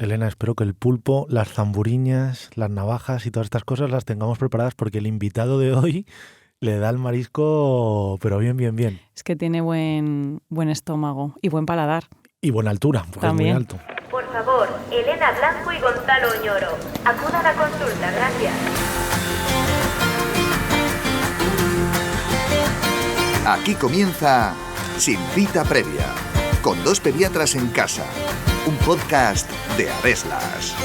Elena, espero que el pulpo, las zamburiñas, las navajas y todas estas cosas las tengamos preparadas porque el invitado de hoy le da el marisco, pero bien, bien, bien. Es que tiene buen estómago y buen paladar. Y buena altura, porque También. es muy alto. Por favor, Elena Blanco y Gonzalo Oñoro, acudan a consulta, gracias. Aquí comienza Sin Cita Previa, con dos pediatras en casa, un podcast de Adeslas.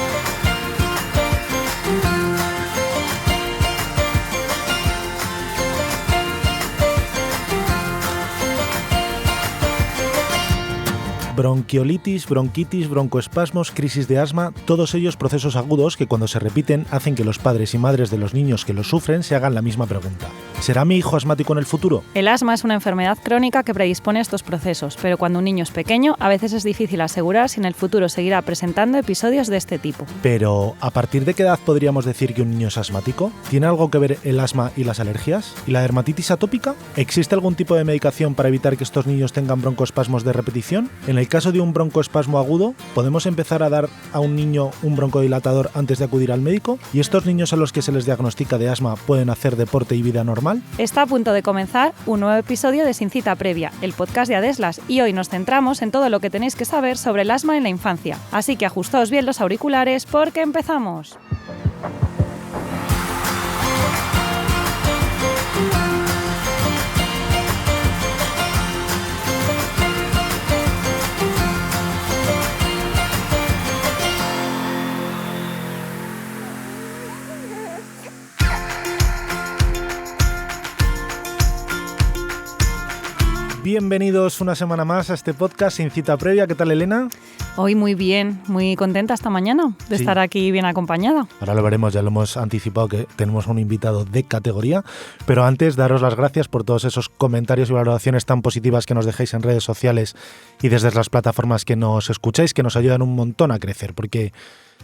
Bronquiolitis, bronquitis, broncoespasmos, crisis de asma, todos ellos procesos agudos que cuando se repiten hacen que los padres y madres de los niños que los sufren se hagan la misma pregunta. ¿Será mi hijo asmático en el futuro? El asma es una enfermedad crónica que predispone a estos procesos, pero cuando un niño es pequeño, a veces es difícil asegurar si en el futuro seguirá presentando episodios de este tipo. Pero, ¿a partir de qué edad podríamos decir que un niño es asmático? ¿Tiene algo que ver el asma y las alergias? ¿Y la dermatitis atópica? ¿Existe algún tipo de medicación para evitar que estos niños tengan broncoespasmos de repetición? En el caso de un broncoespasmo agudo, ¿podemos empezar a dar a un niño un broncodilatador antes de acudir al médico? ¿Y estos niños a los que se les diagnostica de asma pueden hacer deporte y vida normal? Está a punto de comenzar un nuevo episodio de Sin Cita Previa, el podcast de Adeslas, y hoy nos centramos en todo lo que tenéis que saber sobre el asma en la infancia. Así que ajustaos bien los auriculares porque empezamos. Bienvenidos una semana más a este podcast Sin Cita Previa. ¿Qué tal, Elena? Hoy muy bien, muy contenta esta mañana de estar aquí bien acompañada. Ahora lo veremos, ya lo hemos anticipado que tenemos un invitado de categoría, pero antes daros las gracias por todos esos comentarios y valoraciones tan positivas que nos dejáis en redes sociales y desde las plataformas que nos escucháis, que nos ayudan un montón a crecer, porque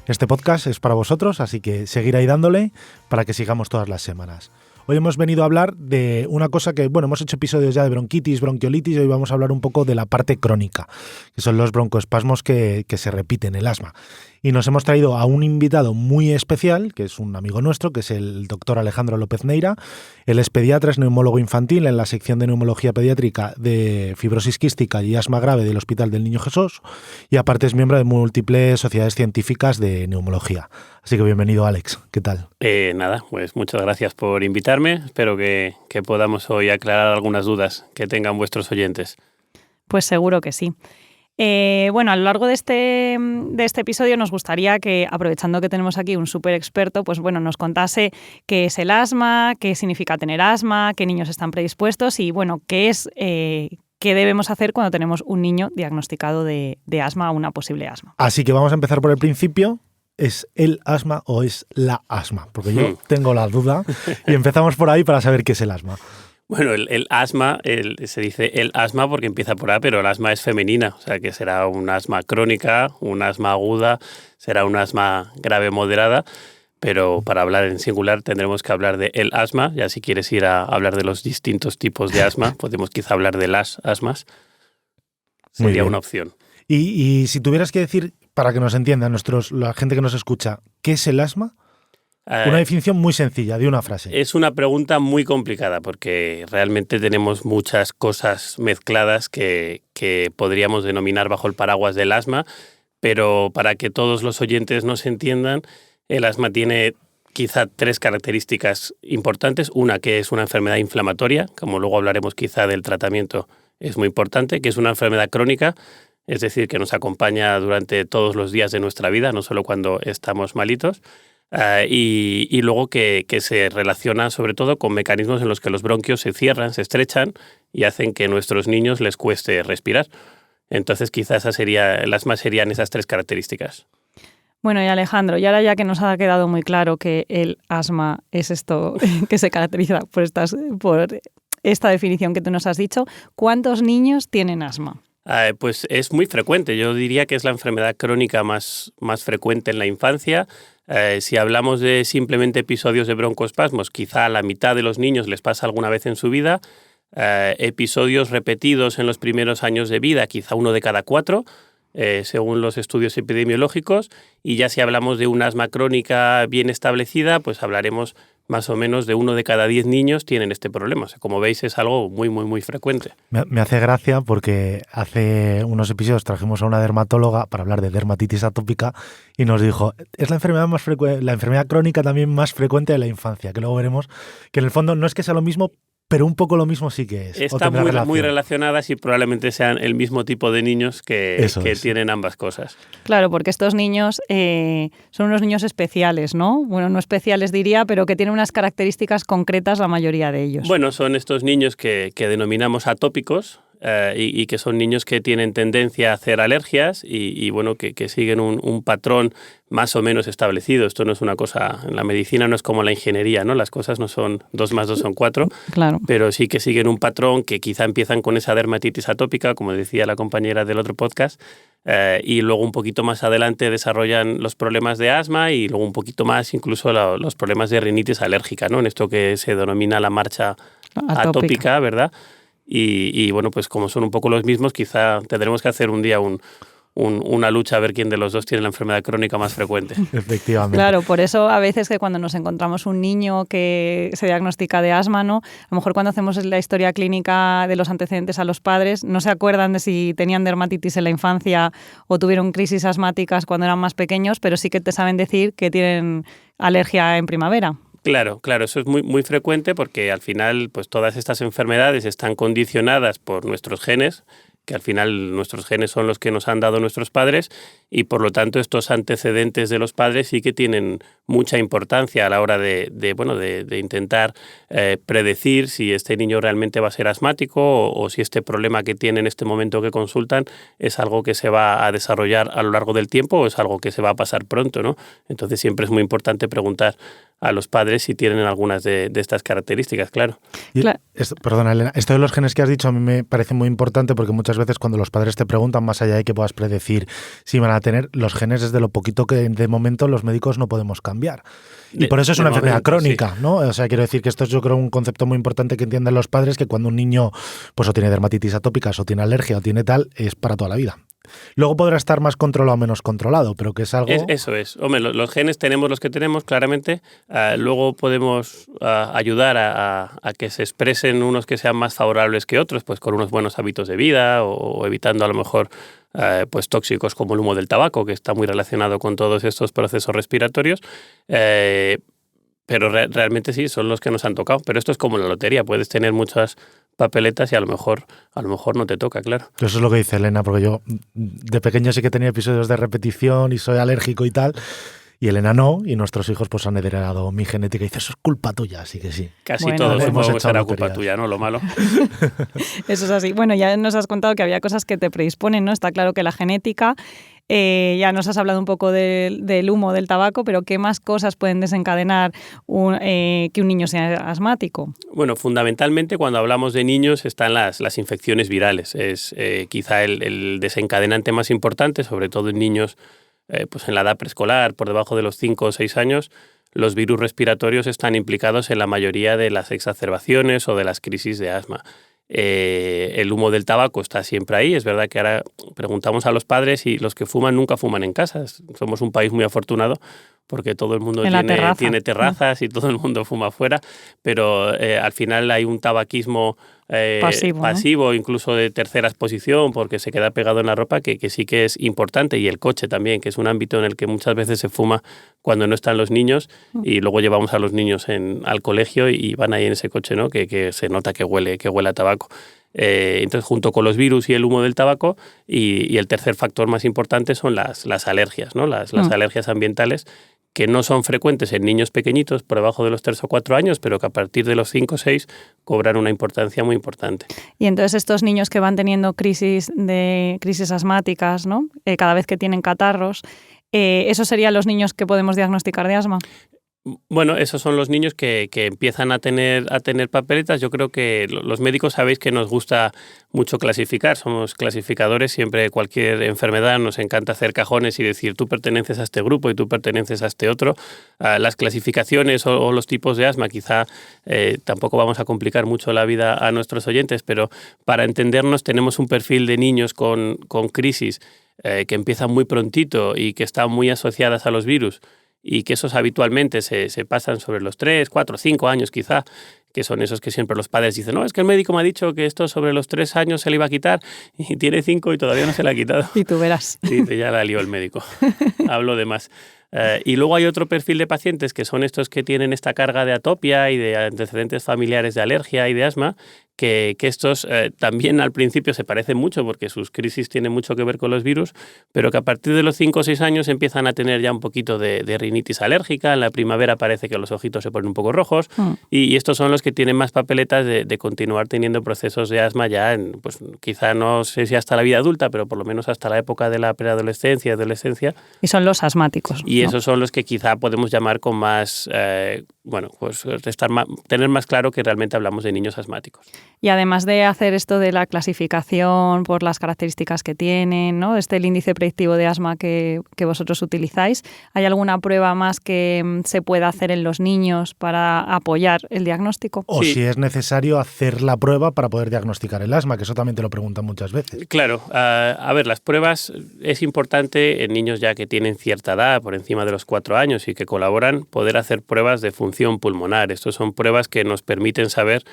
este podcast es para vosotros, así que seguir ahí dándole para que sigamos todas las semanas. Hoy hemos venido a hablar de una cosa que, bueno, hemos hecho episodios ya de bronquitis, bronquiolitis, y hoy vamos a hablar un poco de la parte crónica, que son los broncoespasmos que se repiten, el asma. Y nos hemos traído a un invitado muy especial, que es un amigo nuestro, que es el doctor Alejandro López Neira. Él es pediatra, es neumólogo infantil en la sección de neumología pediátrica de fibrosis quística y asma grave del Hospital del Niño Jesús, y aparte es miembro de múltiples sociedades científicas de neumología. Así que bienvenido, Alex. ¿Qué tal? Nada, pues muchas gracias por invitarme. Espero que podamos hoy aclarar algunas dudas que tengan vuestros oyentes. Pues seguro que sí. Bueno, a lo largo de este episodio nos gustaría que, aprovechando que tenemos aquí un súper experto, pues bueno, nos contase qué es el asma, qué significa tener asma, qué niños están predispuestos y bueno, qué debemos hacer cuando tenemos un niño diagnosticado de asma o una posible asma. Así que vamos a empezar por el principio. ¿Es el asma o es la asma? Porque yo tengo la duda y empezamos por ahí para saber qué es el asma. Bueno, el asma, se dice el asma porque empieza por A, pero el asma es femenina, o sea que será un asma crónica, un asma aguda, será un asma grave moderada, pero para hablar en singular tendremos que hablar de el asma. Ya si quieres ir a hablar de los distintos tipos de asma, podemos quizá hablar de las asmas, sería una opción. Y si tuvieras que decir, para que nos entiendan la gente que nos escucha, ¿qué es el asma? Una definición muy sencilla, de una frase. Es una pregunta muy complicada porque realmente tenemos muchas cosas mezcladas que podríamos denominar bajo el paraguas del asma, pero para que todos los oyentes nos entiendan, el asma tiene quizá tres características importantes. Una, que es una enfermedad inflamatoria, como luego hablaremos quizá del tratamiento, es muy importante, que es una enfermedad crónica, es decir, que nos acompaña durante todos los días de nuestra vida, no solo cuando estamos malitos. Y luego que se relaciona sobre todo con mecanismos en los que los bronquios se cierran, se estrechan y hacen que a nuestros niños les cueste respirar. Entonces quizás el asma serían esas tres características. Bueno, y Alejandro, y ahora ya que nos ha quedado muy claro que el asma es esto que se caracteriza por esta definición que tú nos has dicho, ¿cuántos niños tienen asma? Pues es muy frecuente. Yo diría que es la enfermedad crónica más frecuente en la infancia. Si hablamos de simplemente episodios de broncoespasmos, quizá a la mitad de los niños les pasa alguna vez en su vida. Episodios repetidos en los primeros años de vida, quizá 1 de cada 4. según los estudios epidemiológicos, y ya si hablamos de un asma crónica bien establecida, pues hablaremos más o menos de 1 de cada 10 niños tienen este problema. O sea, como veis, es algo muy, muy, muy frecuente. Me hace gracia porque hace unos episodios trajimos a una dermatóloga para hablar de dermatitis atópica y nos dijo, es la enfermedad más frecuente, la enfermedad crónica también más frecuente de la infancia, que luego veremos que en el fondo no es que sea lo mismo, pero un poco lo mismo sí que es. Están muy relacionadas y probablemente sean el mismo tipo de niños que tienen ambas cosas. Claro, porque estos niños son unos niños especiales, ¿no? Bueno, no especiales diría, pero que tienen unas características concretas la mayoría de ellos. Bueno, son estos niños que denominamos atópicos, y que son niños que tienen tendencia a hacer alergias y bueno, que siguen un patrón más o menos establecido. Esto no es una cosa, en la medicina no es como la ingeniería, ¿no? Las cosas no son 2 más 2 son 4, claro. Pero sí que siguen un patrón que quizá empiezan con esa dermatitis atópica, como decía la compañera del otro podcast, y luego un poquito más adelante desarrollan los problemas de asma y luego un poquito más incluso los problemas de rinitis alérgica, ¿no? En esto que se denomina la marcha atópica, ¿verdad? Y bueno, pues como son un poco los mismos, quizá tendremos que hacer un día una lucha a ver quién de los dos tiene la enfermedad crónica más frecuente. Efectivamente. Claro, por eso a veces que cuando nos encontramos un niño que se diagnostica de asma, ¿no? A lo mejor cuando hacemos la historia clínica de los antecedentes a los padres, no se acuerdan de si tenían dermatitis en la infancia o tuvieron crisis asmáticas cuando eran más pequeños, pero sí que te saben decir que tienen alergia en primavera. Claro, eso es muy, muy frecuente porque al final pues todas estas enfermedades están condicionadas por nuestros genes, que al final nuestros genes son los que nos han dado nuestros padres y por lo tanto estos antecedentes de los padres sí que tienen mucha importancia a la hora de intentar predecir si este niño realmente va a ser asmático o si este problema que tiene en este momento que consultan es algo que se va a desarrollar a lo largo del tiempo o es algo que se va a pasar pronto, ¿no? Entonces siempre es muy importante preguntar a los padres si tienen algunas de estas características, claro. Perdona, Elena, esto de los genes que has dicho a mí me parece muy importante porque muchas veces cuando los padres te preguntan, más allá de que puedas predecir si van a tener, los genes es de lo poquito que de momento los médicos no podemos cambiar. Y por eso es una enfermedad crónica, sí. ¿No? O sea, quiero decir que esto es yo creo un concepto muy importante que entiendan los padres, que cuando un niño pues o tiene dermatitis atópicas o tiene alergia o tiene tal, es para toda la vida. Luego podrá estar más controlado o menos controlado, pero que es algo... Eso es. Hombre, los genes tenemos los que tenemos, claramente. Luego podemos ayudar a que se expresen unos que sean más favorables que otros, pues con unos buenos hábitos de vida o evitando a lo mejor pues tóxicos como el humo del tabaco, que está muy relacionado con todos estos procesos respiratorios. Pero realmente sí, son los que nos han tocado. Pero esto es como la lotería, puedes tener muchas papeletas y a lo mejor no te toca, claro. Eso es lo que dice Elena, porque yo de pequeño sí que tenía episodios de repetición y soy alérgico y tal, y Elena no, y nuestros hijos pues han heredado mi genética y dice, eso es culpa tuya, así que sí. Casi todos hemos echado culpa tuya, ¿no? Lo malo. Eso es así. Bueno, ya nos has contado que había cosas que te predisponen, ¿no? Está claro que la genética... ya nos has hablado un poco del humo del tabaco, pero ¿qué más cosas pueden desencadenar que un niño sea asmático? Bueno, fundamentalmente cuando hablamos de niños están las infecciones virales. Es quizá el desencadenante más importante, sobre todo en niños pues en la edad preescolar, por debajo de los 5 o 6 años. Los virus respiratorios están implicados en la mayoría de las exacerbaciones o de las crisis de asma. El humo del tabaco está siempre ahí. Es verdad que ahora preguntamos a los padres y los que fuman nunca fuman en casa. Somos un país muy afortunado porque todo el mundo tiene terrazas y todo el mundo fuma afuera, pero al final hay un tabaquismo pasivo, ¿no? Incluso de tercera exposición, porque se queda pegado en la ropa, que sí que es importante, y el coche también, que es un ámbito en el que muchas veces se fuma cuando no están los niños y luego llevamos a los niños al colegio y van ahí en ese coche, ¿no? Que se nota que huele a tabaco. Entonces, junto con los virus y el humo del tabaco, y el tercer factor más importante son las alergias, ¿no? Las alergias ambientales, que no son frecuentes en niños pequeñitos por debajo de los 3 o 4 años, pero que a partir de los 5 o 6 cobran una importancia muy importante. Y entonces estos niños que van teniendo crisis asmáticas, ¿no? Cada vez que tienen catarros, ¿esos serían los niños que podemos diagnosticar de asma? Bueno, esos son los niños que empiezan a tener papeletas. Yo creo que los médicos sabéis que nos gusta mucho clasificar, somos clasificadores, siempre cualquier enfermedad nos encanta hacer cajones y decir tú perteneces a este grupo y tú perteneces a este otro. Las clasificaciones o los tipos de asma quizá tampoco vamos a complicar mucho la vida a nuestros oyentes, pero para entendernos tenemos un perfil de niños con crisis que empiezan muy prontito y que están muy asociadas a los virus, y que esos habitualmente se pasan sobre los 3, 4, 5 años quizá, que son esos que siempre los padres dicen, no, es que el médico me ha dicho que esto sobre los 3 años se le iba a quitar y tiene 5 y todavía no se le ha quitado. Y tú verás. Sí, ya la lió el médico. Hablo de más. Y luego hay otro perfil de pacientes que son estos que tienen esta carga de atopia y de antecedentes familiares de alergia y de asma, que estos también al principio se parecen mucho porque sus crisis tienen mucho que ver con los virus, pero que a partir de los 5 o 6 años empiezan a tener ya un poquito de rinitis alérgica. En la primavera parece que los ojitos se ponen un poco rojos y estos son los que tienen más papeletas de continuar teniendo procesos de asma ya, pues quizá no sé si hasta la vida adulta, pero por lo menos hasta la época de la preadolescencia y adolescencia. Y son los asmáticos. Y esos son los que quizá podemos llamar con más, tener más claro que realmente hablamos de niños asmáticos. Y además de hacer esto de la clasificación por las características que tienen, ¿no? El índice predictivo de asma que vosotros utilizáis, ¿hay alguna prueba más que se pueda hacer en los niños para apoyar el diagnóstico? O si es necesario hacer la prueba para poder diagnosticar el asma, que eso también te lo preguntan muchas veces. Claro. A ver, las pruebas es importante en niños ya que tienen cierta edad, por encima de los 4 años y que colaboran, poder hacer pruebas de función pulmonar. Estas son pruebas que nos permiten saber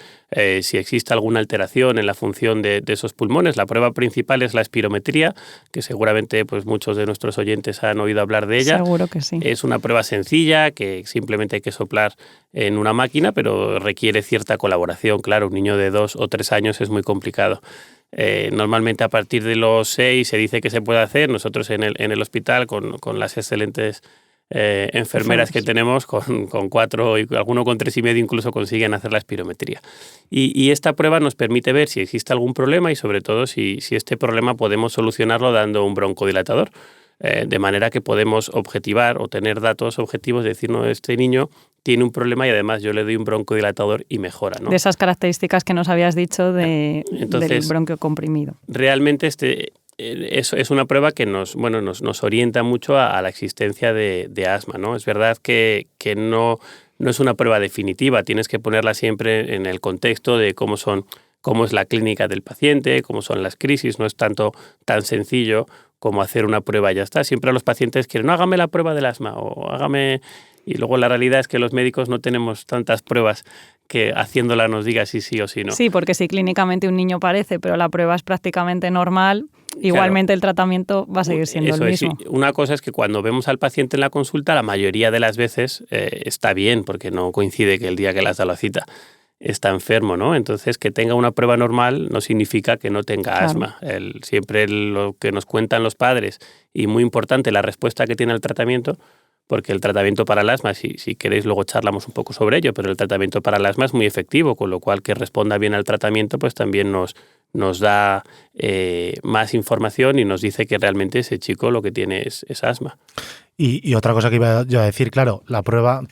si existe alguna alteración en la función de esos pulmones. La prueba principal es la espirometría, que seguramente pues, muchos de nuestros oyentes han oído hablar de ella. Seguro que sí. Es una prueba sencilla que simplemente hay que soplar en una máquina, pero requiere cierta colaboración. Claro, un niño de 2 o 3 años es muy complicado. Normalmente a partir de los 6 se dice que se puede hacer. Nosotros en el hospital con las excelentes enfermeras que tenemos, con 4 y alguno con 3,5 incluso consiguen hacer la espirometría. Y esta prueba nos permite ver si existe algún problema y sobre todo si este problema podemos solucionarlo dando un broncodilatador. De manera que podemos objetivar o tener datos objetivos, decir, no, este niño tiene un problema y además yo le doy un broncodilatador y mejora, ¿no? De esas características que nos habías dicho del bronquio comprimido. Realmente es una prueba que nos orienta mucho a la existencia de asma, ¿no? Es verdad que no es una prueba definitiva, tienes que ponerla siempre en el contexto de cómo es la clínica del paciente, cómo son las crisis, no es tan sencillo como hacer una prueba y ya está. Siempre a los pacientes quieren, no, hágame la prueba del asma o hágame... Y luego la realidad es que los médicos no tenemos tantas pruebas que haciéndola nos diga si sí o si no. Sí, porque si clínicamente un niño parece, pero la prueba es prácticamente normal, igualmente el tratamiento va a seguir siendo el mismo. Sí. Una cosa es que cuando vemos al paciente en la consulta, la mayoría de las veces está bien, porque no coincide que el día que le has dado la cita está enfermo, ¿no? Entonces, que tenga una prueba normal no significa que no tenga asma. Siempre lo que nos cuentan los padres, y muy importante, la respuesta que tiene el tratamiento, porque el tratamiento para el asma, si queréis luego charlamos un poco sobre ello, pero el tratamiento para el asma es muy efectivo, con lo cual que responda bien al tratamiento pues también nos da más información y nos dice que realmente ese chico lo que tiene es asma. Y otra cosa que iba yo a decir, claro, la prueba...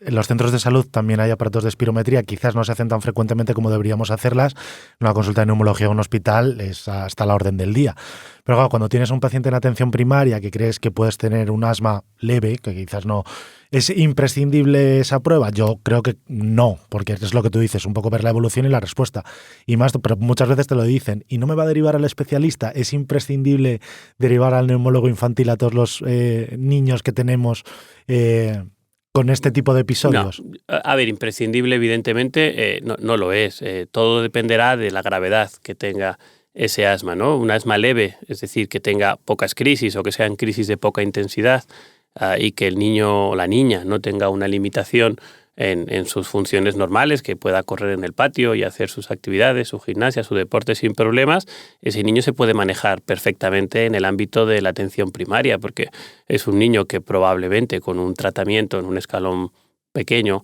En los centros de salud también hay aparatos de espirometría, quizás no se hacen tan frecuentemente como deberíamos hacerlas. Una consulta de neumología en un hospital es hasta la orden del día. Pero claro, cuando tienes a un paciente en atención primaria que crees que puedes tener un asma leve, que quizás no, ¿es imprescindible esa prueba? Yo creo que no, porque es lo que tú dices, un poco ver la evolución y la respuesta. Y más, pero muchas veces te lo dicen, y no me va a derivar al especialista, es imprescindible derivar al neumólogo infantil a todos los niños que tenemos con este tipo de episodios. No. A ver, imprescindible evidentemente no lo es. Todo dependerá de la gravedad que tenga ese asma, ¿no? Un asma leve, es decir, que tenga pocas crisis o que sean crisis de poca intensidad y que el niño o la niña no tenga una limitación en sus funciones normales, que pueda correr en el patio y hacer sus actividades, su gimnasia, su deporte sin problemas, ese niño se puede manejar perfectamente en el ámbito de la atención primaria, porque es un niño que probablemente con un tratamiento en un escalón pequeño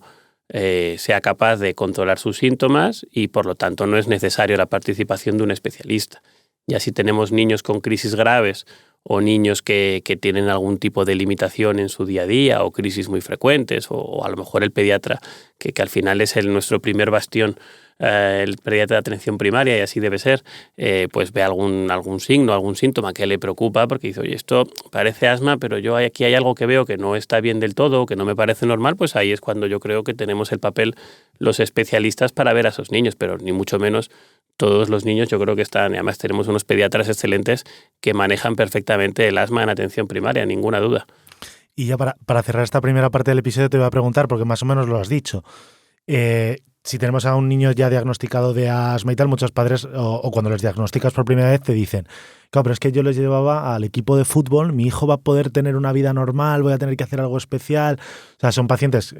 sea capaz de controlar sus síntomas y por lo tanto no es necesario la participación de un especialista. Ya si tenemos niños con crisis graves o niños que tienen algún tipo de limitación en su día a día o crisis muy frecuentes, o a lo mejor el pediatra, que al final es nuestro primer bastión, el pediatra de atención primaria, y así debe ser, pues ve algún signo, algún síntoma que le preocupa, porque dice, oye, esto parece asma, pero yo aquí hay algo que veo que no está bien del todo, que no me parece normal, pues ahí es cuando yo creo que tenemos el papel los especialistas para ver a esos niños, pero ni mucho menos todos los niños. Yo creo que están, y además tenemos unos pediatras excelentes que manejan perfectamente el asma en atención primaria, ninguna duda. Y ya para cerrar esta primera parte del episodio te voy a preguntar, porque más o menos lo has dicho, si tenemos a un niño ya diagnosticado de asma y tal, muchos padres, o cuando les diagnosticas por primera vez, te dicen, claro, pero es que yo les llevaba al equipo de fútbol, mi hijo va a poder tener una vida normal, voy a tener que hacer algo especial. O sea, son pacientes...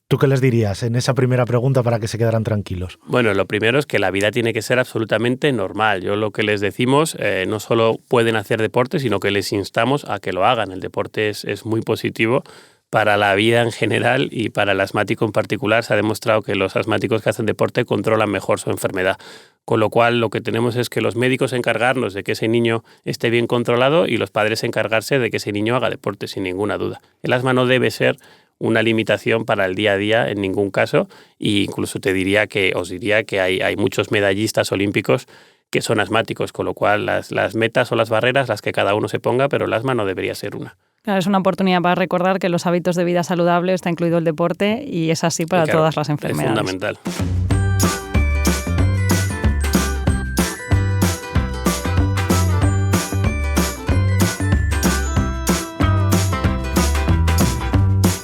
¿Tú qué les dirías en esa primera pregunta para que se quedaran tranquilos? Bueno, lo primero es que la vida tiene que ser absolutamente normal. Yo lo que les decimos, no solo pueden hacer deporte, sino que les instamos a que lo hagan. El deporte es muy positivo para la vida en general y para el asmático en particular. Se ha demostrado que los asmáticos que hacen deporte controlan mejor su enfermedad. Con lo cual, lo que tenemos es que los médicos encargarnos de que ese niño esté bien controlado y los padres encargarse de que ese niño haga deporte, sin ninguna duda. El asma no debe ser una limitación para el día a día en ningún caso, e incluso os diría que hay muchos medallistas olímpicos que son asmáticos, con lo cual las metas o las barreras las que cada uno se ponga, pero el asma no debería ser una. Claro, es una oportunidad para recordar que los hábitos de vida saludable está incluido el deporte y es así para todas las enfermedades. Es fundamental.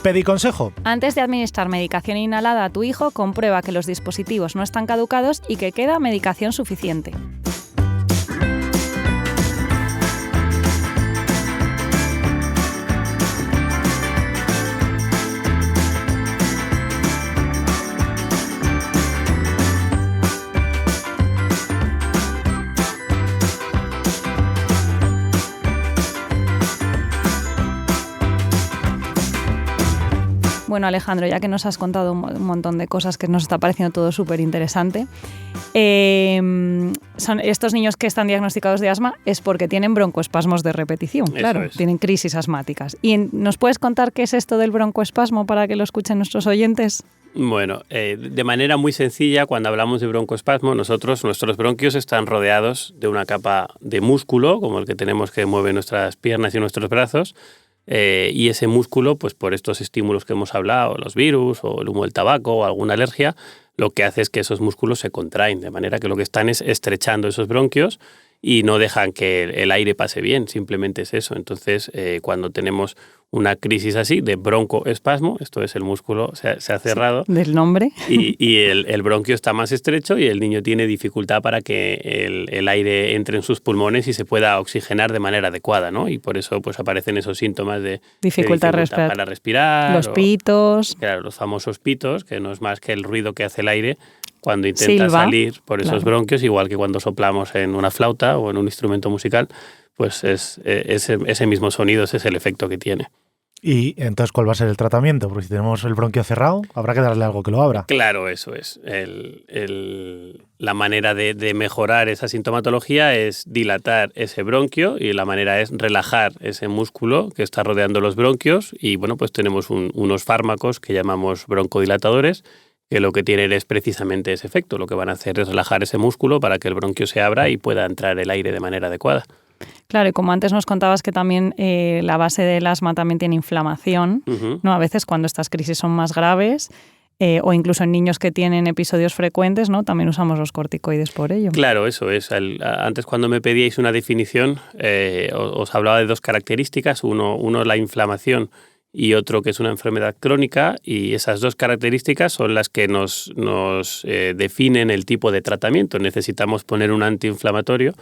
Pediconsejo. Antes de administrar medicación inhalada a tu hijo, comprueba que los dispositivos no están caducados y que queda medicación suficiente. Bueno, Alejandro, ya que nos has contado un montón de cosas que nos está pareciendo todo súper interesante, son estos niños que están diagnosticados de asma es porque tienen broncoespasmos de repetición, claro, tienen crisis asmáticas. ¿Y nos puedes contar qué es esto del broncoespasmo para que lo escuchen nuestros oyentes? Bueno, de manera muy sencilla, cuando hablamos de broncoespasmo, nuestros bronquios están rodeados de una capa de músculo, como el que tenemos que mueve nuestras piernas y nuestros brazos, y ese músculo, pues por estos estímulos que hemos hablado, los virus o el humo del tabaco o alguna alergia, lo que hace es que esos músculos se contraen, de manera que lo que están es estrechando esos bronquios y no dejan que el aire pase bien, simplemente es eso. Entonces, cuando tenemos una crisis así de broncoespasmo, esto es el músculo se ha cerrado. Sí, del nombre. Y el bronquio está más estrecho y el niño tiene dificultad para que el aire entre en sus pulmones y se pueda oxigenar de manera adecuada, ¿no? Y por eso pues aparecen esos síntomas de dificultad para respirar. Los pitos. Claro, los famosos pitos, que no es más que el ruido que hace el aire cuando intenta salir por esos bronquios, igual que cuando soplamos en una flauta o en un instrumento musical, pues ese mismo sonido, ese es el efecto que tiene. Y entonces, ¿cuál va a ser el tratamiento? Porque si tenemos el bronquio cerrado, habrá que darle algo que lo abra. Claro, eso es. La manera de mejorar esa sintomatología es dilatar ese bronquio y la manera es relajar ese músculo que está rodeando los bronquios y bueno, pues tenemos unos fármacos que llamamos broncodilatadores que lo que tienen es precisamente ese efecto. Lo que van a hacer es relajar ese músculo para que el bronquio se abra y pueda entrar el aire de manera adecuada. Claro, y como antes nos contabas que también la base del asma también tiene inflamación, ¿no? A veces cuando estas crisis son más graves o incluso en niños que tienen episodios frecuentes, ¿no? También usamos los corticoides por ello. Claro, eso es. Antes cuando me pedíais una definición os hablaba de dos características. Uno la inflamación y otro que es una enfermedad crónica, y esas dos características son las que nos definen el tipo de tratamiento. Necesitamos poner un antiinflamatorio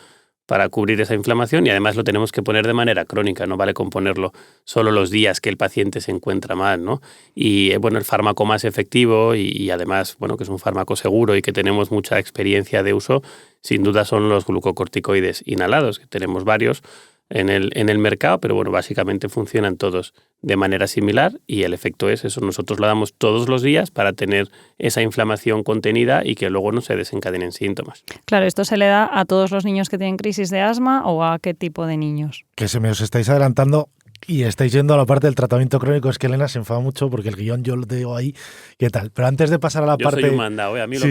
para cubrir esa inflamación y además lo tenemos que poner de manera crónica, no vale con ponerlo solo los días que el paciente se encuentra mal, ¿no? Y bueno, el fármaco más efectivo y además, bueno, que es un fármaco seguro y que tenemos mucha experiencia de uso, sin duda son los glucocorticoides inhalados, que tenemos varios. en el mercado, pero bueno, básicamente funcionan todos de manera similar y el efecto es eso. Nosotros lo damos todos los días para tener esa inflamación contenida y que luego no se desencadenen síntomas. Claro, ¿esto se le da a todos los niños que tienen crisis de asma o a qué tipo de niños? Que se me os estáis adelantando y estáis yendo a la parte del tratamiento crónico. Es que Elena se enfada mucho porque el guión yo lo digo ahí, ¿qué tal? Pero antes de pasar a la parte... Yo soy un mandado, a mí lo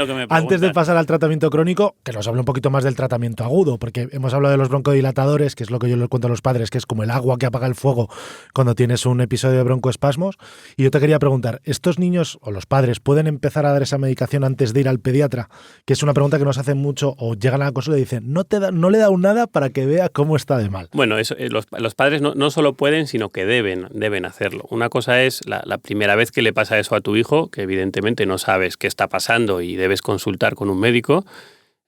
que me Antes de preguntan. pasar al tratamiento crónico, que nos hable un poquito más del tratamiento agudo, porque hemos hablado de los broncodilatadores, que es lo que yo les cuento a los padres, que es como el agua que apaga el fuego cuando tienes un episodio de broncoespasmos. Y yo te quería preguntar, ¿estos niños o los padres pueden empezar a dar esa medicación antes de ir al pediatra? Que es una pregunta que nos hacen mucho, o llegan a la consulta y dicen, no le he dado nada para que vea cómo está de mal. Bueno, eso, los padres no solo pueden, sino que deben hacerlo. Una cosa es la primera vez que le pasa eso a tu hijo, que evidentemente no sabes qué está pasando y debes consultar con un médico,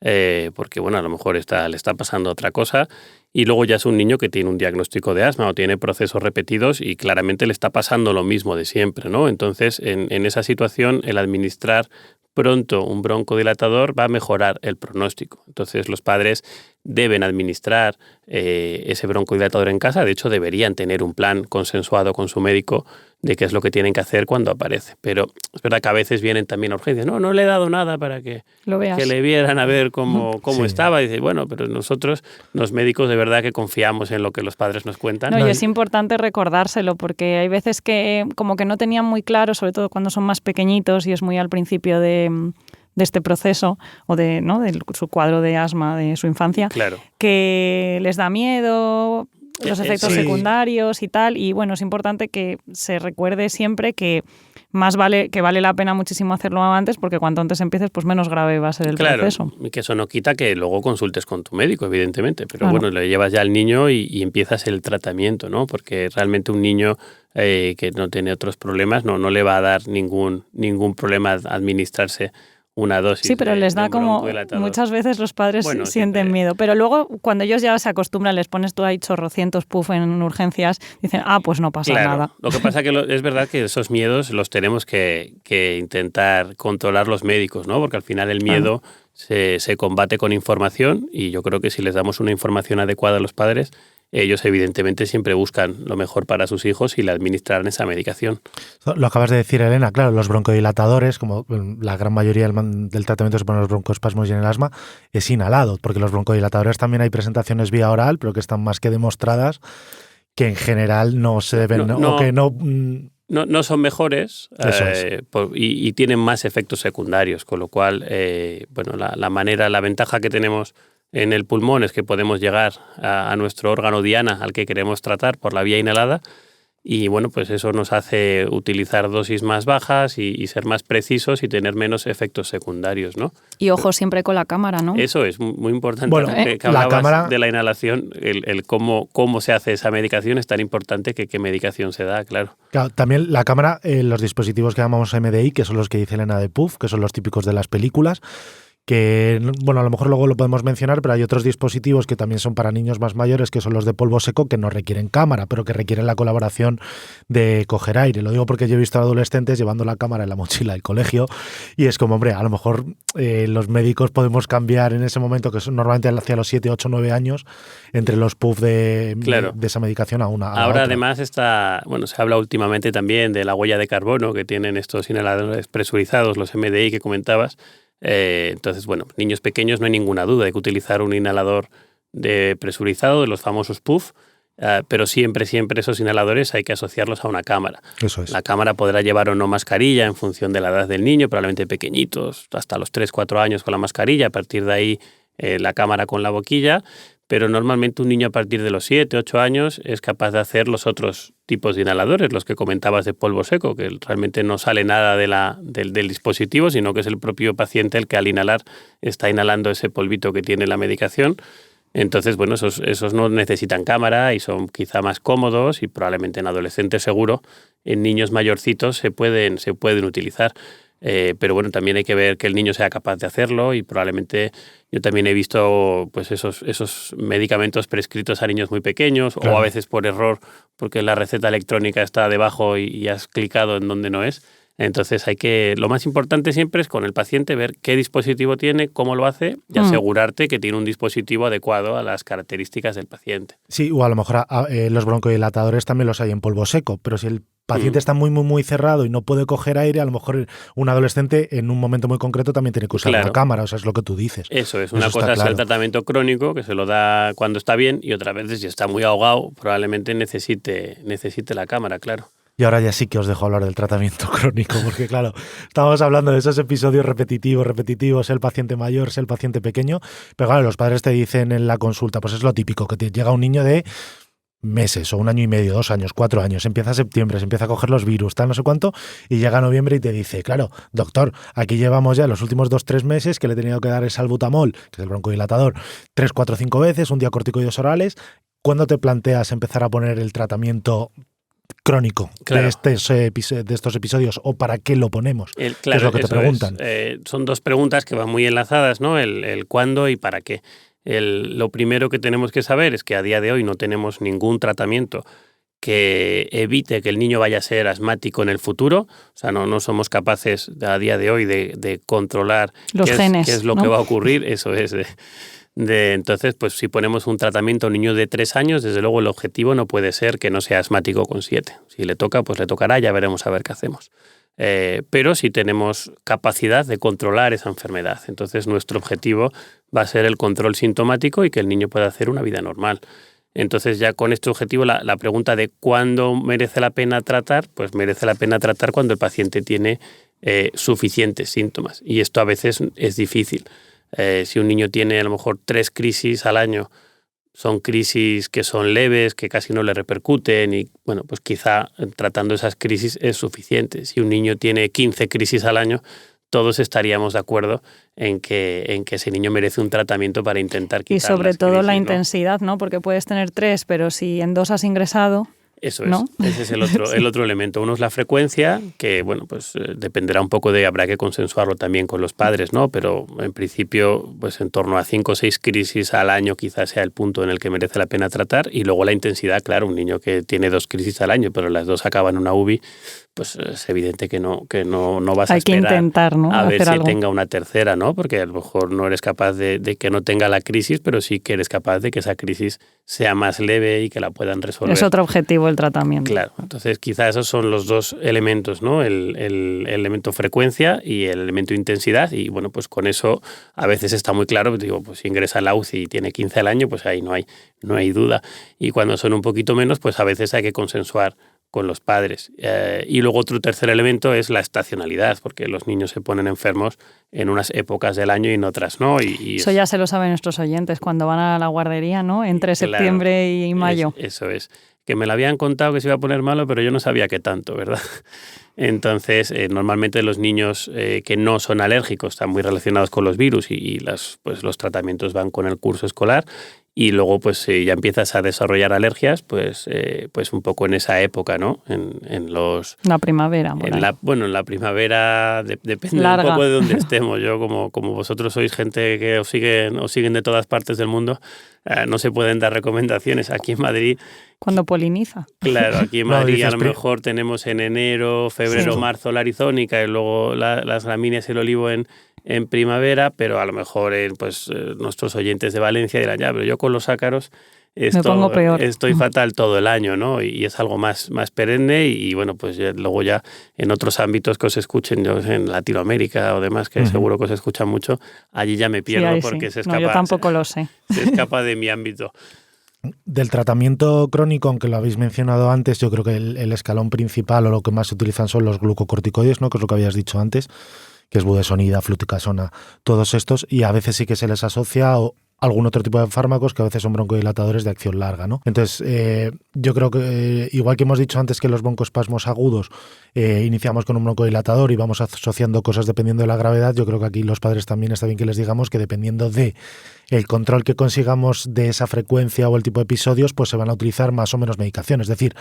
porque bueno, a lo mejor le está pasando otra cosa, y luego ya es un niño que tiene un diagnóstico de asma o tiene procesos repetidos y claramente le está pasando lo mismo de siempre, ¿no? Entonces, en esa situación, el administrar pronto un broncodilatador va a mejorar el pronóstico. Entonces, los padres deben administrar ese broncodilatador en casa. De hecho, deberían tener un plan consensuado con su médico de qué es lo que tienen que hacer cuando aparece. Pero es verdad que a veces vienen también a urgencias. No le he dado nada para que le vieran a ver cómo Sí. estaba. Y dice, bueno, pero nosotros, los médicos, de verdad que confiamos en lo que los padres nos cuentan. No, y es importante recordárselo porque hay veces que como que no tenían muy claro, sobre todo cuando son más pequeñitos y es muy al principio de este proceso o de su cuadro de asma de su infancia, Claro. que les da miedo, los efectos sí. secundarios y tal. Y bueno, es importante que se recuerde siempre que vale la pena muchísimo hacerlo antes porque cuanto antes empieces, pues menos grave va a ser el proceso. Y que eso no quita que luego consultes con tu médico, evidentemente. Pero Claro. bueno, le llevas ya al niño y empiezas el tratamiento, ¿no? Porque realmente un niño que no tiene otros problemas no le va a dar ningún problema administrarse una dosis. Sí, pero les da de un como broncodilatador. muchas veces los padres Bueno, sienten siempre. miedo, pero luego cuando ellos ya se acostumbran, les pones tú ahí chorrocientos puff en urgencias, dicen, pues no pasa Claro. nada. Lo que pasa que es verdad que esos miedos los tenemos que intentar controlar los médicos, ¿no? Porque al final el miedo se combate con información y yo creo que si les damos una información adecuada a los padres, ellos evidentemente siempre buscan lo mejor para sus hijos y le administran esa medicación. Lo acabas de decir, Elena, claro, los broncodilatadores, como la gran mayoría del tratamiento se pone los broncoespasmos y en el asma, es inhalado, porque los broncodilatadores también hay presentaciones vía oral, pero que están más que demostradas que en general no se deben, o que no... No son mejores Eso es. y tienen más efectos secundarios, con lo cual, bueno, la ventaja que tenemos en el pulmón es que podemos llegar a nuestro órgano diana al que queremos tratar por la vía inhalada y bueno, pues eso nos hace utilizar dosis más bajas y ser más precisos y tener menos efectos secundarios, ¿no? Y ojo siempre con la cámara, ¿no? Eso es muy importante. Bueno, que la hablabas cámara... de la inhalación, el cómo se hace esa medicación es tan importante que qué medicación se da, claro. Claro, también la cámara, los dispositivos que llamamos MDI, que son los que dice Elena de Puff, que son los típicos de las películas, que, bueno, a lo mejor luego lo podemos mencionar, pero hay otros dispositivos que también son para niños más mayores, que son los de polvo seco, que no requieren cámara, pero que requieren la colaboración de coger aire. Lo digo porque yo he visto a adolescentes llevando la cámara en la mochila del colegio y es como, hombre, a lo mejor los médicos podemos cambiar en ese momento, que son normalmente hacia los 7, 8, 9 años, entre los puff de esa medicación a una. Ahora además se habla últimamente también de la huella de carbono que tienen estos inhaladores presurizados, los MDI que comentabas. Entonces, bueno, niños pequeños no hay ninguna duda de que utilizar un inhalador presurizado de los famosos puff, pero siempre esos inhaladores hay que asociarlos a una cámara. Eso es. La cámara podrá llevar o no mascarilla en función de la edad del niño, probablemente pequeñitos, hasta los 3-4 años con la mascarilla, a partir de ahí la cámara con la boquilla, pero normalmente un niño a partir de los 7-8 años es capaz de hacer los otros tipos de inhaladores, los que comentabas de polvo seco, que realmente no sale nada del dispositivo, sino que es el propio paciente el que al inhalar está inhalando ese polvito que tiene la medicación. Entonces, bueno, esos no necesitan cámara y son quizá más cómodos y probablemente en adolescentes seguro, en niños mayorcitos se pueden utilizar. Pero bueno, también hay que ver que el niño sea capaz de hacerlo y probablemente yo también he visto pues esos medicamentos prescritos a niños muy pequeños claro. O a veces por error porque la receta electrónica está debajo y has clicado en donde no es. Entonces lo más importante siempre es con el paciente ver qué dispositivo tiene, cómo lo hace y asegurarte que tiene un dispositivo adecuado a las características del paciente. Sí, o a lo mejor los broncodilatadores también los hay en polvo seco, pero si el paciente está muy, muy, muy cerrado y no puede coger aire, a lo mejor un adolescente en un momento muy concreto también tiene que usar una cámara, o sea, es lo que tú dices. Eso es, una cosa es el tratamiento crónico, que se lo da cuando está bien, y otra vez, si está muy ahogado, probablemente necesite la cámara, claro. Y ahora ya sí que os dejo hablar del tratamiento crónico, porque claro, estamos hablando de esos episodios repetitivos, el paciente mayor, el paciente pequeño, pero claro, los padres te dicen en la consulta, pues es lo típico, que te llega un niño de meses o 1 año y medio, 2 años, 4 años, empieza septiembre, se empieza a coger los virus, tal no sé cuánto, y llega noviembre y te dice, claro, doctor, aquí llevamos ya los últimos 2-3 meses que le he tenido que dar el salbutamol, que es el broncodilatador, 3, 4, 5 veces, un día corticoides orales. ¿Cuándo te planteas empezar a poner el tratamiento crónico de estos episodios, o para qué lo ponemos? Claro, ¿qué es lo que te preguntan? Son dos preguntas que van muy enlazadas, ¿no? El cuándo y para qué. Lo primero que tenemos que saber es que a día de hoy no tenemos ningún tratamiento que evite que el niño vaya a ser asmático en el futuro. O sea, no somos capaces a día de hoy de controlar los genes, qué es lo que va a ocurrir. Eso es. Entonces, pues si ponemos un tratamiento a un niño de 3 años, desde luego el objetivo no puede ser que no sea asmático con 7. Si le toca, pues le tocará, ya veremos a ver qué hacemos. Pero sí tenemos capacidad de controlar esa enfermedad. Entonces nuestro objetivo va a ser el control sintomático y que el niño pueda hacer una vida normal. Entonces ya con este objetivo la pregunta de cuándo merece la pena tratar, pues merece la pena tratar cuando el paciente tiene suficientes síntomas. Y esto a veces es difícil. Si un niño tiene a lo mejor 3 crisis al año, son crisis que son leves, que casi no le repercuten y, bueno, pues quizá tratando esas crisis es suficiente. Si un niño tiene 15 crisis al año, todos estaríamos de acuerdo en que ese niño merece un tratamiento para intentar quitar. Y sobre todo crisis, la ¿no? intensidad, ¿no? Porque puedes tener 3, pero si en 2 has ingresado... Eso es, ¿no? Ese es el otro elemento. Uno es la frecuencia, que bueno, pues dependerá un poco habrá que consensuarlo también con los padres, ¿no? Pero en principio, pues en torno a 5 o 6 crisis al año quizás sea el punto en el que merece la pena tratar. Y luego la intensidad, claro, un niño que tiene 2 crisis al año, pero las 2 acaban en una UBI, pues es evidente que no vas a esperar. Hay que intentar, ¿no? A ver si algo. tenga una tercera, ¿no? Porque a lo mejor no eres capaz de que no tenga la crisis, pero sí que eres capaz de que esa crisis sea más leve y que la puedan resolver. Es otro objetivo el tratamiento. Claro, entonces quizás esos son los 2 elementos, ¿no? El elemento frecuencia y el elemento intensidad, y bueno, pues con eso a veces está muy claro, digo, pues si ingresa a la UCI y tiene 15 al año, pues ahí no hay duda. Y cuando son un poquito menos, pues a veces hay que consensuar con los padres. Y luego otro tercer elemento es la estacionalidad, porque los niños se ponen enfermos en unas épocas del año y en otras no. Y eso ya se lo saben nuestros oyentes cuando van a la guardería, ¿no? Entre septiembre y mayo. Eso es. Que me lo habían contado que se iba a poner malo, pero yo no sabía qué tanto, ¿verdad? Entonces, normalmente los niños que no son alérgicos están muy relacionados con los virus y pues los tratamientos van con el curso escolar. Y luego, pues si ya empiezas a desarrollar alergias, pues un poco en esa época, ¿no? En la primavera. En la primavera depende larga. Un poco de dónde estemos. Yo, como vosotros sois gente que os siguen de todas partes del mundo, no se pueden dar recomendaciones. Aquí en Madrid... Cuando poliniza. Claro, aquí en Madrid a lo mejor tenemos en enero, febrero, marzo la arizónica y luego las gramíneas y el olivo en primavera, pero a lo mejor nuestros oyentes de Valencia dirán, ya, pero yo con los ácaros estoy fatal todo el año, ¿no? Y es algo más perenne y bueno, pues luego ya en otros ámbitos que os escuchen, yo en Latinoamérica o demás, que seguro que os escuchan mucho, allí ya me pierdo porque se escapa. No, yo tampoco lo sé. Se escapa de mi ámbito. Del tratamiento crónico, aunque lo habéis mencionado antes, yo creo que el escalón principal o lo que más se utilizan son los glucocorticoides, ¿no? Que es lo que habías dicho antes, que es budesonida, fluticasona, todos estos, y a veces sí que se les asocia algún otro tipo de fármacos que a veces son broncodilatadores de acción larga, ¿no? Entonces, yo creo que igual que hemos dicho antes que los broncoespasmos agudos iniciamos con un broncodilatador y vamos asociando cosas dependiendo de la gravedad, yo creo que aquí los padres también está bien que les digamos que dependiendo de el control que consigamos de esa frecuencia o el tipo de episodios, pues se van a utilizar más o menos medicación. Es decir,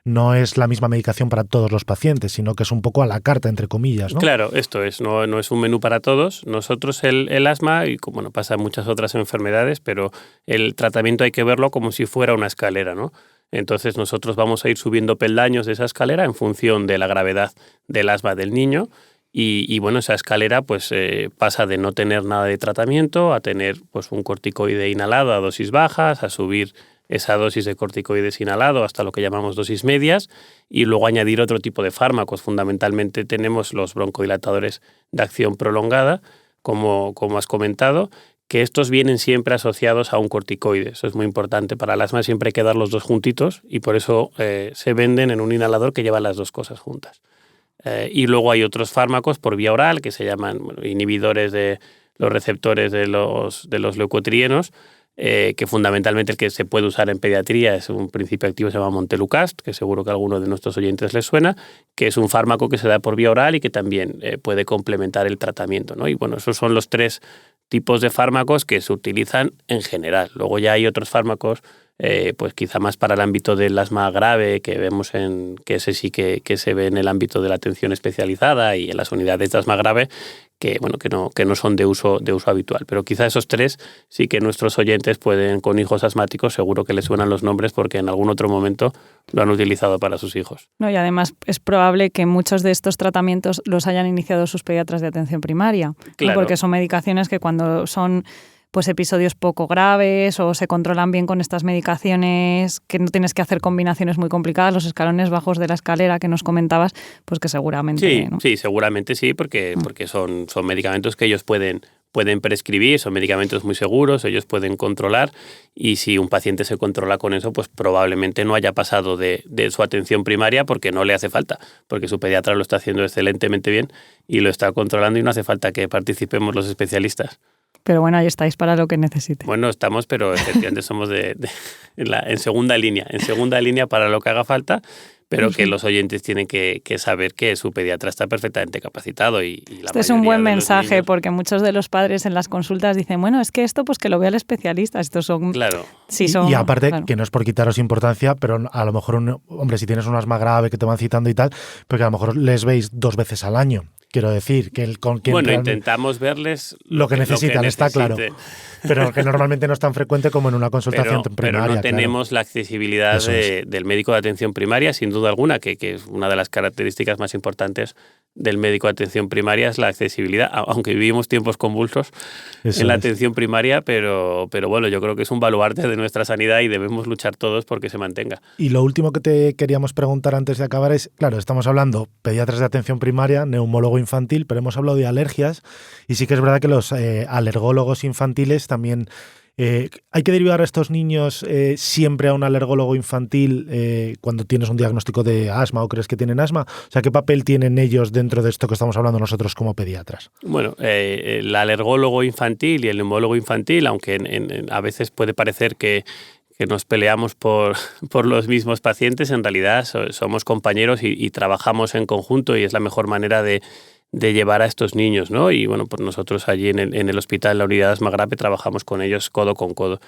no es la misma medicación para todos los pacientes, sino que es un poco a la carta, entre comillas, ¿no? Claro, esto es, no es un menú para todos. Nosotros el asma, y bueno, pasa en muchas otras enfermedades, pero el tratamiento hay que verlo como si fuera una escalera, ¿no? Entonces nosotros vamos a ir subiendo peldaños de esa escalera en función de la gravedad del asma del niño y bueno, esa escalera pues pasa de no tener nada de tratamiento a tener pues un corticoide inhalado a dosis bajas, a subir esa dosis de corticoides inhalado hasta lo que llamamos dosis medias y luego añadir otro tipo de fármacos. Fundamentalmente tenemos los broncodilatadores de acción prolongada, como has comentado, que estos vienen siempre asociados a un corticoide. Eso es muy importante. Para el asma siempre hay que dar los dos juntitos y por eso se venden en un inhalador que lleva las dos cosas juntas. Y luego hay otros fármacos por vía oral que se llaman inhibidores de los receptores de los leucotrienos, que fundamentalmente el que se puede usar en pediatría es un principio activo que se llama Montelukast, que seguro que a alguno de nuestros oyentes les suena, que es un fármaco que se da por vía oral y que también puede complementar el tratamiento, ¿no? Y bueno, esos son los 3 tipos de fármacos que se utilizan en general. Luego ya hay otros fármacos, pues quizá más para el ámbito del asma grave, que vemos que ese sí que se ve en el ámbito de la atención especializada y en las unidades de asma grave, que bueno, que no son de uso habitual. Pero quizá esos 3 sí que nuestros oyentes pueden, con hijos asmáticos, seguro que les suenan los nombres porque en algún otro momento lo han utilizado para sus hijos. No, y además es probable que muchos de estos tratamientos los hayan iniciado sus pediatras de atención primaria, claro. ¿no? Porque son medicaciones que cuando son pues episodios poco graves o se controlan bien con estas medicaciones, que no tienes que hacer combinaciones muy complicadas, los escalones bajos de la escalera que nos comentabas, pues que seguramente... Sí, ¿no? sí, seguramente sí, porque son medicamentos que ellos pueden prescribir, son medicamentos muy seguros, ellos pueden controlar y si un paciente se controla con eso, pues probablemente no haya pasado de su atención primaria porque no le hace falta, porque su pediatra lo está haciendo excelentemente bien y lo está controlando y no hace falta que participemos los especialistas. Pero bueno, ahí estáis para lo que necesite. Bueno, estamos, pero efectivamente somos en segunda línea para lo que haga falta, pero que los oyentes tienen que saber que su pediatra está perfectamente capacitado. Este es un buen mensaje, porque muchos de los padres en las consultas dicen, bueno, es que esto pues que lo vea el especialista. Estos son... Claro. Sí, son, y aparte, claro, que no es por quitaros importancia, pero a lo mejor, hombre, si tienes un asma grave que te van citando y tal, porque a lo mejor les veis 2 veces al año. Quiero decir, que con quien bueno, intentamos verles lo que necesitan, está claro. Pero que normalmente no es tan frecuente como en una consultación primaria. Pero no tenemos claro. La accesibilidad del médico de atención primaria, sin duda alguna, que es una de las características más importantes del médico de atención primaria, es la accesibilidad, aunque vivimos tiempos convulsos en la atención primaria, pero bueno, yo creo que es un baluarte de nuestra sanidad y debemos luchar todos porque se mantenga. Y lo último que te queríamos preguntar antes de acabar es, claro, estamos hablando pediatras de atención primaria, neumólogo infantil, pero hemos hablado de alergias y sí que es verdad que los alergólogos infantiles también... ¿hay que derivar a estos niños siempre a un alergólogo infantil cuando tienes un diagnóstico de asma o crees que tienen asma? O sea, ¿qué papel tienen ellos dentro de esto que estamos hablando nosotros como pediatras? Bueno, el alergólogo infantil y el neumólogo infantil, aunque a veces puede parecer que nos peleamos por los mismos pacientes, en realidad somos compañeros y trabajamos en conjunto y es la mejor manera de llevar a estos niños, ¿no? Y bueno, pues nosotros allí en el hospital, en la unidad de asma grave, trabajamos con ellos codo con codo.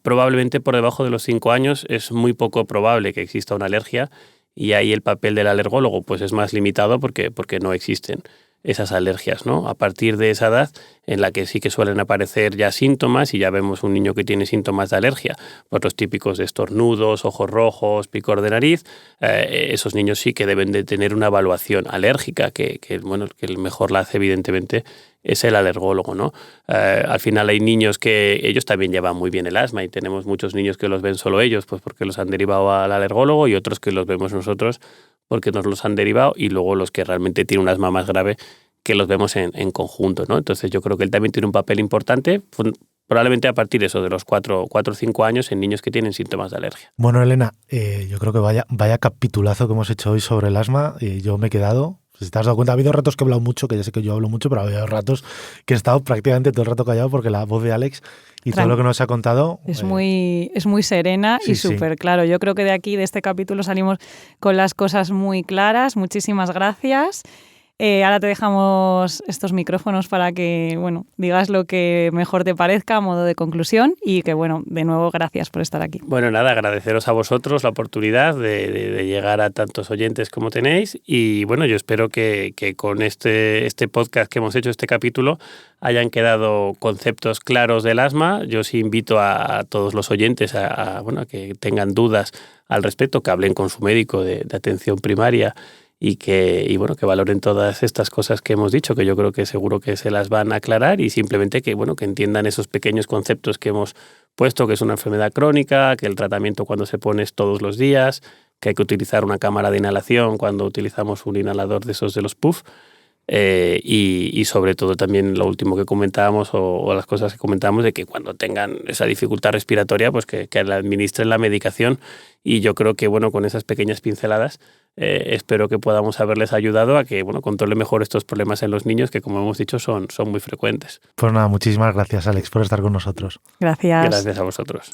Probablemente por debajo de los 5 años es muy poco probable que exista una alergia y ahí el papel del alergólogo pues es más limitado porque no existen esas alergias, ¿no? A partir de esa edad en la que sí que suelen aparecer ya síntomas y ya vemos un niño que tiene síntomas de alergia, pues los típicos de estornudos, ojos rojos, picor de nariz, esos niños sí que deben de tener una evaluación alérgica que el mejor la hace evidentemente es el alergólogo, ¿no? Al final hay niños que ellos también llevan muy bien el asma y tenemos muchos niños que los ven solo ellos, pues porque los han derivado al alergólogo y otros que los vemos nosotros porque nos los han derivado y luego los que realmente tienen un asma más grave que los vemos en conjunto, ¿no? Entonces yo creo que él también tiene un papel importante, probablemente a partir de eso, de los 4 o 5 años en niños que tienen síntomas de alergia. Bueno, Elena, yo creo que vaya capitulazo que hemos hecho hoy sobre el asma. Yo me he quedado... Si te has dado cuenta, ha habido ratos que he hablado mucho, que ya sé que yo hablo mucho, pero ha habido ratos que he estado prácticamente todo el rato callado porque la voz de Alex y todo lo que nos ha contado... Es muy serena y súper claro. Yo creo que de aquí, de este capítulo, salimos con las cosas muy claras. Muchísimas gracias. Ahora te dejamos estos micrófonos para que, bueno, digas lo que mejor te parezca a modo de conclusión y que, bueno, de nuevo, gracias por estar aquí. Bueno, nada, agradeceros a vosotros la oportunidad de llegar a tantos oyentes como tenéis y, bueno, yo espero que con este podcast que hemos hecho, este capítulo, hayan quedado conceptos claros del asma. Yo sí invito a todos los oyentes a que tengan dudas al respecto, que hablen con su médico de atención primaria y que valoren todas estas cosas que hemos dicho, que yo creo que seguro que se las van a aclarar y simplemente que entiendan esos pequeños conceptos que hemos puesto, que es una enfermedad crónica, que el tratamiento cuando se pone es todos los días, que hay que utilizar una cámara de inhalación cuando utilizamos un inhalador de esos de los PUF. Y sobre todo también lo último que comentábamos o las cosas que comentábamos de que cuando tengan esa dificultad respiratoria pues que le administren la medicación y yo creo que con esas pequeñas pinceladas espero que podamos haberles ayudado a que controle mejor estos problemas en los niños que como hemos dicho son muy frecuentes. Pues nada, muchísimas gracias Alex por estar con nosotros. Gracias. Gracias a vosotros.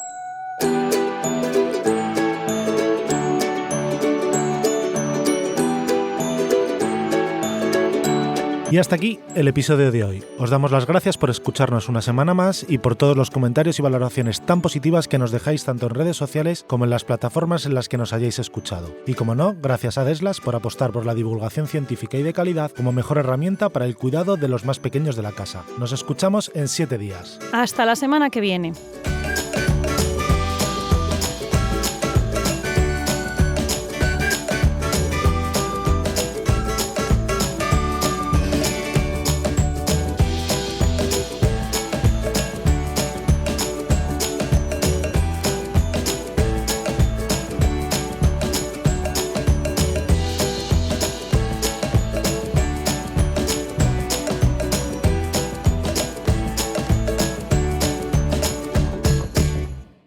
Y hasta aquí el episodio de hoy. Os damos las gracias por escucharnos una semana más y por todos los comentarios y valoraciones tan positivas que nos dejáis tanto en redes sociales como en las plataformas en las que nos hayáis escuchado. Y como no, gracias a Adeslas por apostar por la divulgación científica y de calidad como mejor herramienta para el cuidado de los más pequeños de la casa. Nos escuchamos en 7 días. Hasta la semana que viene.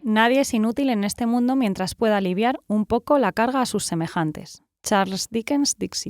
Nadie es inútil en este mundo mientras pueda aliviar un poco la carga a sus semejantes. Charles Dickens Dixit.